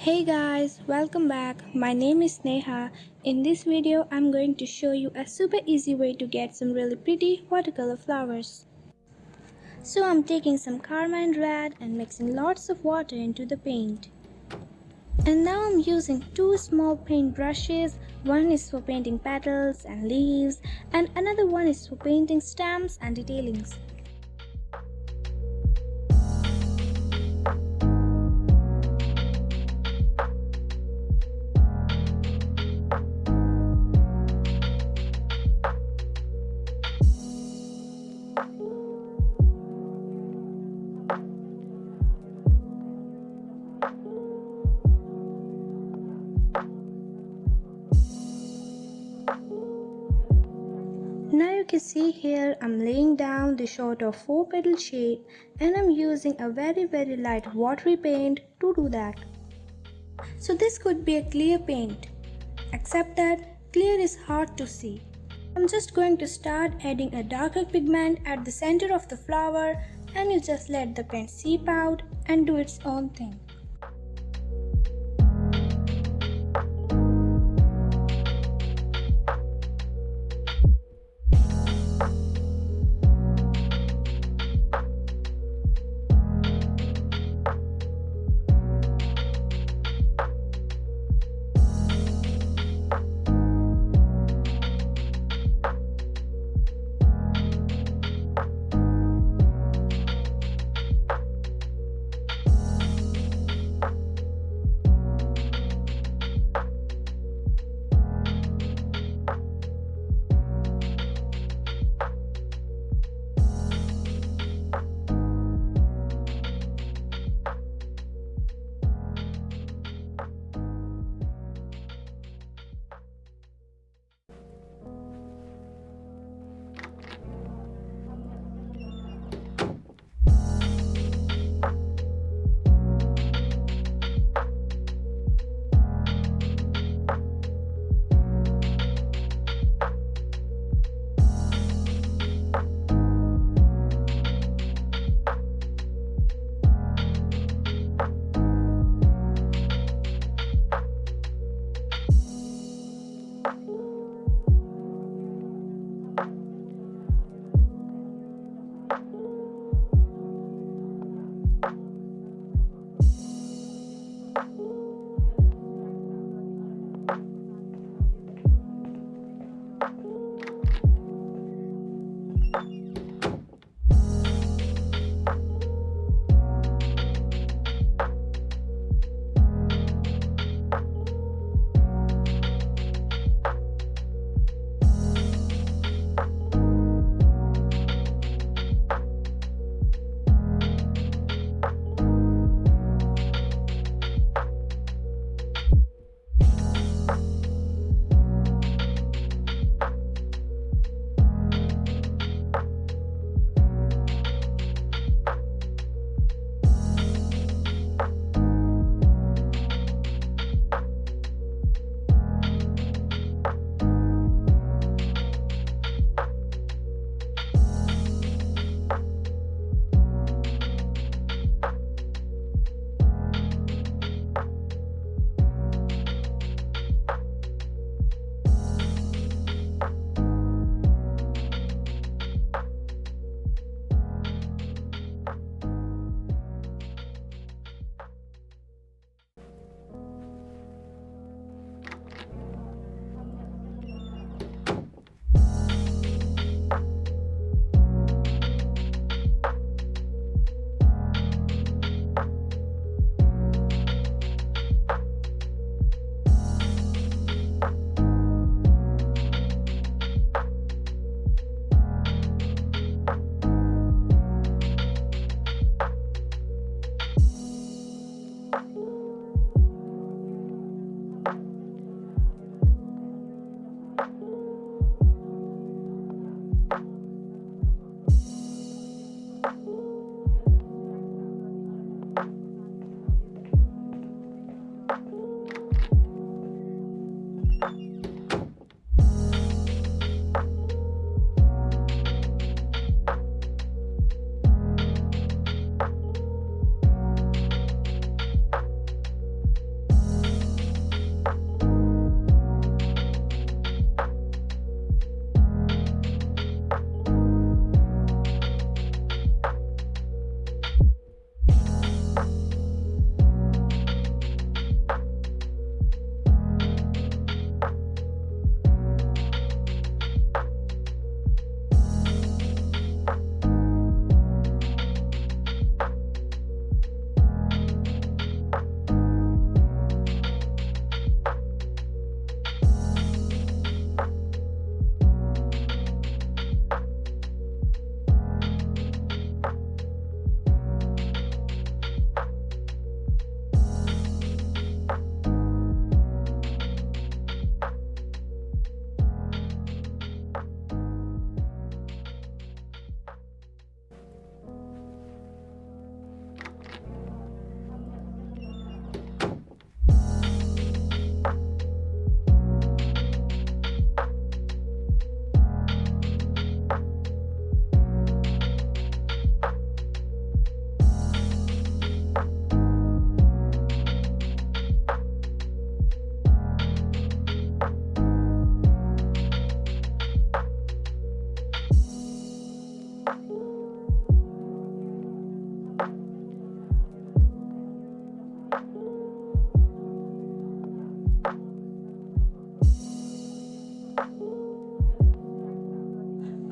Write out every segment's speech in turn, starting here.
Hey guys, welcome back. My name is Neha. In this video, I'm going to show you a super easy way to get some really pretty watercolor flowers. So I'm taking some carmine red and mixing lots of water into the paint. And now I'm using two small paint brushes. One is for painting petals and leaves and another one is for painting stems and detailings. Now you can see here I'm laying down the short of 4 petal shape and I'm using a very light watery paint to do that. So this could be a clear paint, except that clear is hard to see. I'm just going to start adding a darker pigment at the center of the flower and you just let the paint seep out and do its own thing.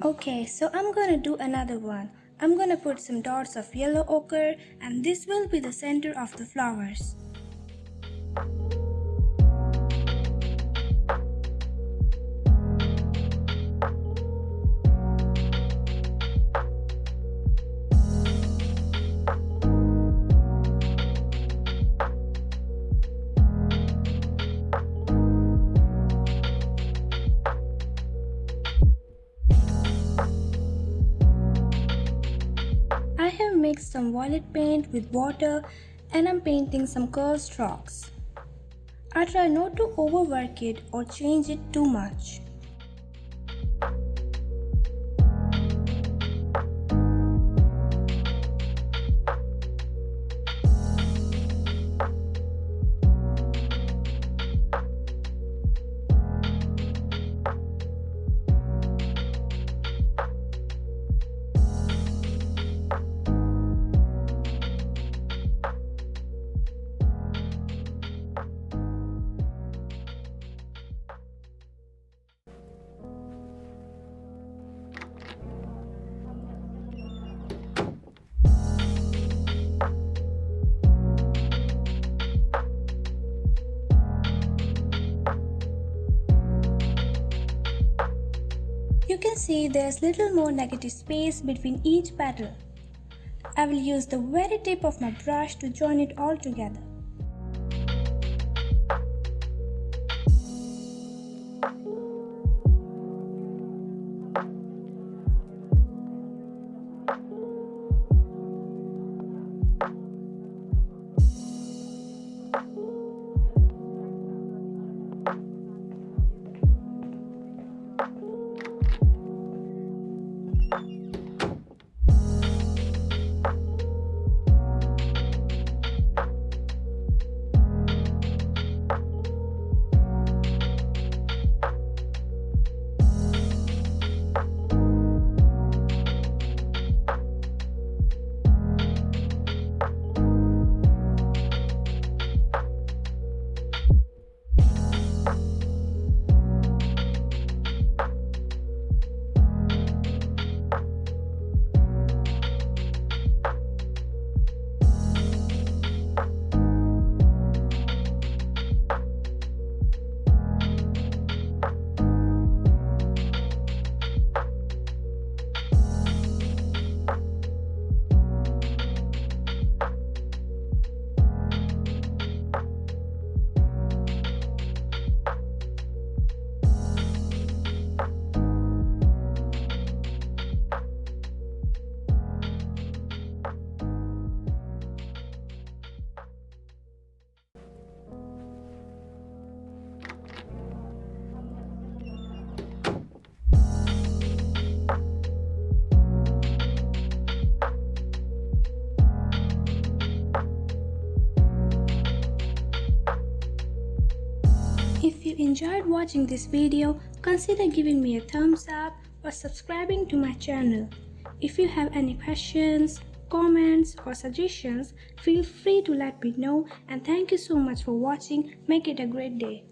Okay, so I'm gonna do another one. I'm gonna put some dots of yellow ochre and this will be the center of the flowers. I have mixed some violet paint with water and I'm painting some curved strokes. I try not to overwork it or change it too much. You can see there's little more negative space between each petal. I will use the very tip of my brush to join it all together. If you enjoyed watching this video, consider giving me a thumbs up or subscribing to my channel. If you have any questions, comments or suggestions, feel free to let me know, and thank you so much for watching. Make it a great day.